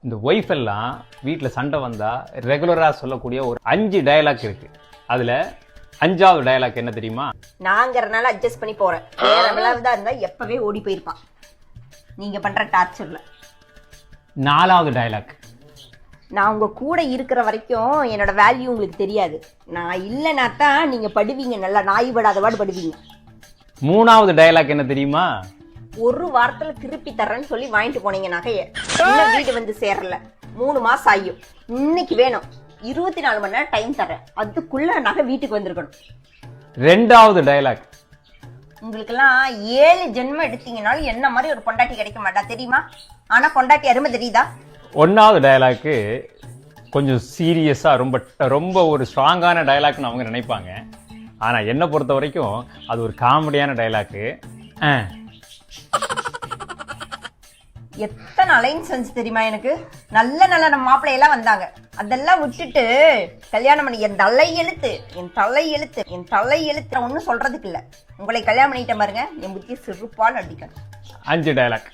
இந்த ஒய்ஃப் எல்லாம் வீட்டில் சண்டை வந்தா ரெகுலராக சொல்லக்கூடிய ஒரு 5 டயலாக் இருக்கு. அதுல 5வது டயலாக் என்ன தெரியுமா? நாங்கிறனால அட்ஜஸ்ட் பண்ணி போறேன். வேற விளையாடுதா இருந்தா எப்பவே ஓடி போயிருப்பான் நீங்க பண்ற டார்ச்சர்ல. 4வது டயலாக், நான் உங்க கூட இருக்கிற வரைக்கும் என்னோட வேல்யூ உங்களுக்கு தெரியாது. நான் இல்லைனா தான் நீங்க படுவீங்க, நல்லா நாய் படாத பாடு படுவீங்க. 3வது டயலாக் என்ன தெரியுமா? ஒரு வாரத்துல திருப்பி தர்றேன்னு சொல்லி வாங்கிட்டு போனீங்க நகைய, இன்னும் வீடு வந்து சேரல, 3 மாசம் ஆகும். இன்னைக்கு வேணும், 24 மணி நேரம் டைம் தரேன், அதுக்குள்ள நகை வீட்டுக்கு வந்திருக்கணும். 2வது டயலாக், உங்களுக்கெல்லாம் 7 ஜென்மம் எடுத்தீங்கனாலும் என்ன மாதிரி ஒரு பொண்டாட்டி கிடைக்க மாட்டா தெரியுமா? ஆனா பொண்டாட்டி அருமை தெரியுதா? 1வது டயலாக்கு கொஞ்சம் சீரியஸா ரொம்ப ரொம்ப ஒரு ஸ்ட்ராங்கான டயலாக்னு அவங்க நினைப்பாங்க. ஆனா என்னை பொறுத்த வரைக்கும் அது ஒரு காமெடியான டயலாக்கு. எத்தனை அலைன்ஸ் வந்து தெரியுமா எனக்கு? நல்ல நல்ல நம்ம மாப்பிள்ளையெல்லாம் வந்தாங்க, அதெல்லாம் விட்டுட்டு கல்யாணம் பண்ணி என் தலை எழுத்து என் தலை எழுத்து என் தலை எழுத்து ஒன்னும் சொல்றதுக்கு இல்ல. உங்களை கல்யாணம் பண்ணிட்ட பாருங்க, என் புத்தி சிறுப்பால் அடிக்கணும். 5 டயலாக்.